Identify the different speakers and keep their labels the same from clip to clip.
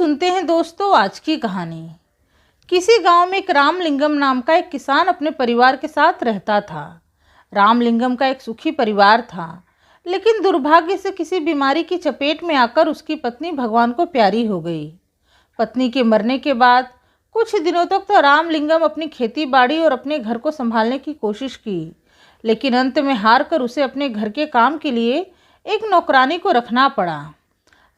Speaker 1: सुनते हैं दोस्तों आज की कहानी। किसी गांव में एक रामलिंगम नाम का एक किसान अपने परिवार के साथ रहता था। रामलिंगम का एक सुखी परिवार था, लेकिन दुर्भाग्य से किसी बीमारी की चपेट में आकर उसकी पत्नी भगवान को प्यारी हो गई। पत्नी के मरने के बाद कुछ दिनों तक तो रामलिंगम अपनी खेती बाड़ी और अपने घर को संभालने की कोशिश की, लेकिन अंत में हार कर उसे अपने घर के काम के लिए एक नौकरानी को रखना पड़ा।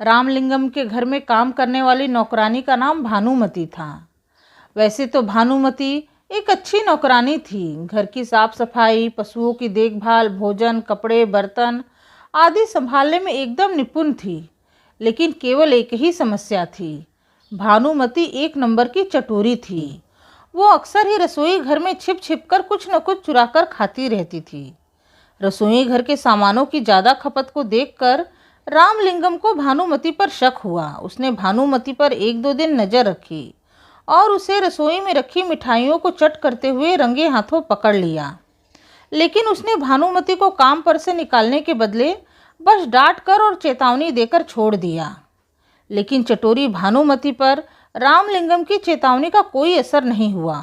Speaker 1: रामलिंगम के घर में काम करने वाली नौकरानी का नाम भानुमती था। वैसे तो भानुमती एक अच्छी नौकरानी थी। घर की साफ सफाई, पशुओं की देखभाल, भोजन, कपड़े, बर्तन आदि संभालने में एकदम निपुण थी। लेकिन केवल एक ही समस्या थी, भानुमती एक नंबर की चटोरी थी। वो अक्सर ही रसोई घर में छिप छिप कर कुछ न कुछ चुरा कर खाती रहती थी। रसोई घर के सामानों की ज़्यादा खपत को देखकर रामलिंगम को भानुमती पर शक हुआ। उसने भानुमती पर एक दो दिन नज़र रखी और उसे रसोई में रखी मिठाइयों को चट करते हुए रंगे हाथों पकड़ लिया। लेकिन उसने भानुमती को काम पर से निकालने के बदले बस डांट कर और चेतावनी देकर छोड़ दिया। लेकिन चटोरी भानुमती पर रामलिंगम की चेतावनी का कोई असर नहीं हुआ।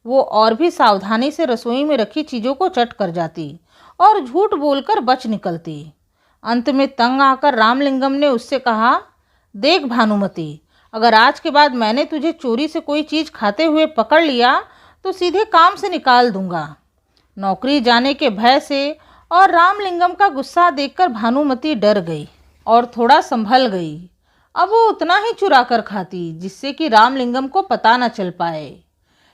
Speaker 1: वो और भी सावधानी से रसोई में रखी चीज़ों को चट कर जाती और झूठ बोलकर बच निकलती। अंत में तंग आकर रामलिंगम ने उससे कहा, देख भानुमती, अगर आज के बाद मैंने तुझे चोरी से कोई चीज़ खाते हुए पकड़ लिया तो सीधे काम से निकाल दूंगा। नौकरी जाने के भय से और रामलिंगम का गुस्सा देखकर भानुमती डर गई और थोड़ा संभल गई। अब वो उतना ही चुरा कर खाती जिससे कि रामलिंगम को पता न चल पाए।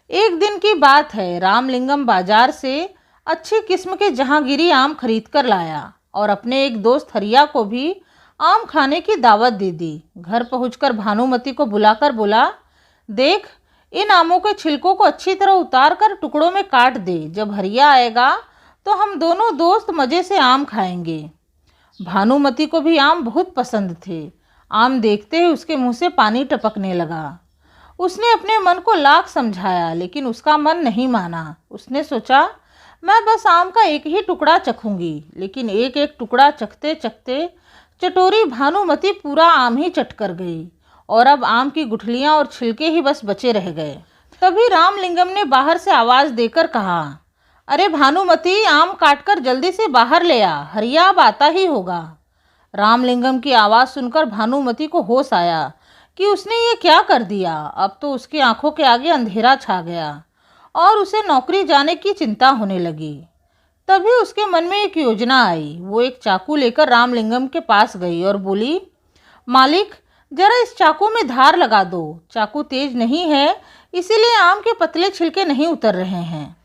Speaker 1: एक दिन की बात है, रामलिंगम बाजार से अच्छी किस्म के जहांगीरी आम खरीद कर लाया और अपने एक दोस्त हरिया को भी आम खाने की दावत दे दी। घर पहुंचकर भानुमती को बुलाकर बोला, देख, इन आमों के छिलकों को अच्छी तरह उतार कर टुकड़ों में काट दे। जब हरिया आएगा तो हम दोनों दोस्त मज़े से आम खाएंगे। भानुमती को भी आम बहुत पसंद थे। आम देखते ही उसके मुंह से पानी टपकने लगा। उसने अपने मन को लाख समझाया, लेकिन उसका मन नहीं माना। उसने सोचा, मैं बस आम का एक ही टुकड़ा चखूंगी। लेकिन एक एक टुकड़ा चखते चखते चटोरी भानुमती पूरा आम ही चट कर गई और अब आम की गुठलियां और छिलके ही बस बचे रह गए। तभी रामलिंगम ने बाहर से आवाज़ देकर कहा, अरे भानुमती, आम काटकर जल्दी से बाहर ले आ, हरिया अब आता ही होगा। रामलिंगम की आवाज़ सुनकर भानुमती को होश आया कि उसने ये क्या कर दिया। अब तो उसकी आंखों के आगे अंधेरा छा गया और उसे नौकरी जाने की चिंता होने लगी। तभी उसके मन में एक योजना आई। वो एक चाकू लेकर रामलिंगम के पास गई और बोली, मालिक, जरा इस चाकू में धार लगा दो। चाकू तेज नहीं है, इसीलिए आम के पतले छिलके नहीं उतर रहे हैं।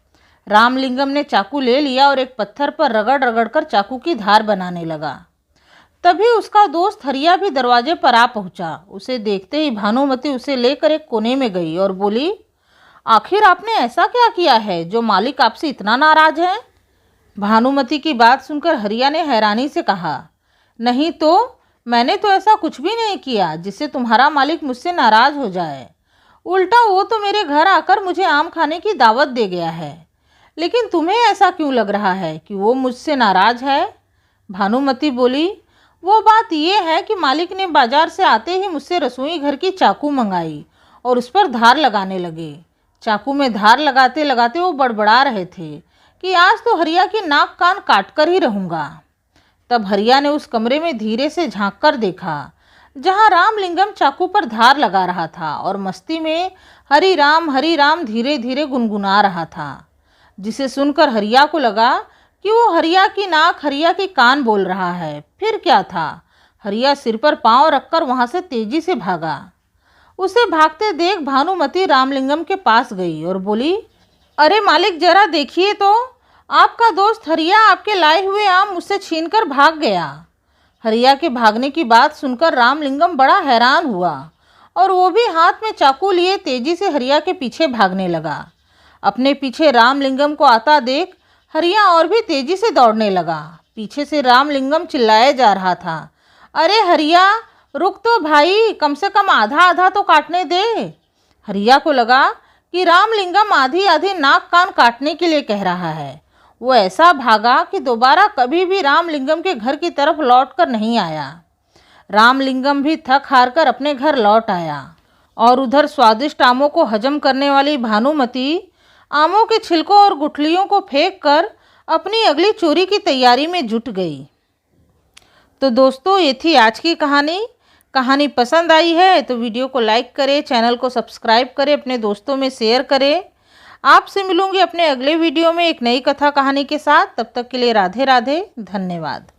Speaker 1: रामलिंगम ने चाकू ले लिया और एक पत्थर पर रगड़ रगड़ कर चाकू की धार बनाने लगा। तभी उसका दोस्त हरिया भी दरवाजे पर आ पहुंचा। उसे देखते ही भानुमती उसे लेकर एक कोने में गई और बोली, आखिर आपने ऐसा क्या किया है जो मालिक आपसे इतना नाराज है? भानुमती की बात सुनकर हरिया ने हैरानी से कहा, नहीं तो, मैंने तो ऐसा कुछ भी नहीं किया जिससे तुम्हारा मालिक मुझसे नाराज हो जाए। उल्टा वो तो मेरे घर आकर मुझे आम खाने की दावत दे गया है। लेकिन तुम्हें ऐसा क्यों लग रहा है कि वो मुझसे नाराज है? भानुमती बोली, वो बात ये है कि मालिक ने बाजार से आते ही मुझसे रसोई घर की चाकू मंगाई और उस पर धार लगाने लगे। चाकू में धार लगाते लगाते वो बड़बड़ा रहे थे कि आज तो हरिया की नाक कान काट कर ही रहूँगा। तब हरिया ने उस कमरे में धीरे से झांक कर देखा जहाँ रामलिंगम चाकू पर धार लगा रहा था और मस्ती में हरि राम धीरे धीरे गुनगुना रहा था, जिसे सुनकर हरिया को लगा कि वो हरिया की नाक, हरिया की कान बोल रहा है। फिर क्या था, हरिया सिर पर पाँव रखकर वहाँ से तेजी से भागा। उसे भागते देख भानुमती रामलिंगम के पास गई और बोली, अरे मालिक, जरा देखिए तो, आपका दोस्त हरिया आपके लाए हुए आम मुझसे छीनकर भाग गया। हरिया के भागने की बात सुनकर रामलिंगम बड़ा हैरान हुआ और वो भी हाथ में चाकू लिए तेजी से हरिया के पीछे भागने लगा। अपने पीछे रामलिंगम को आता देख हरिया और भी तेजी से दौड़ने लगा। पीछे से रामलिंगम चिल्लाया जा रहा था, अरे हरिया, रुक तो भाई, कम से कम आधा आधा तो काटने दे। हरिया को लगा कि रामलिंगम आधी आधी नाक कान काटने के लिए कह रहा है। वो ऐसा भागा कि दोबारा कभी भी रामलिंगम के घर की तरफ लौटकर नहीं आया। रामलिंगम भी थक हार कर अपने घर लौट आया और उधर स्वादिष्ट आमों को हजम करने वाली भानुमती आमों के छिलकों और गुठलियों को फेंक कर अपनी अगली चोरी की तैयारी में जुट गई। तो दोस्तों, ये थी आज की कहानी। कहानी पसंद आई है तो वीडियो को लाइक करें, चैनल को सब्सक्राइब करें, अपने दोस्तों में शेयर करें। आपसे मिलूंगी अपने अगले वीडियो में एक नई कथा कहानी के साथ। तब तक के लिए राधे राधे, धन्यवाद।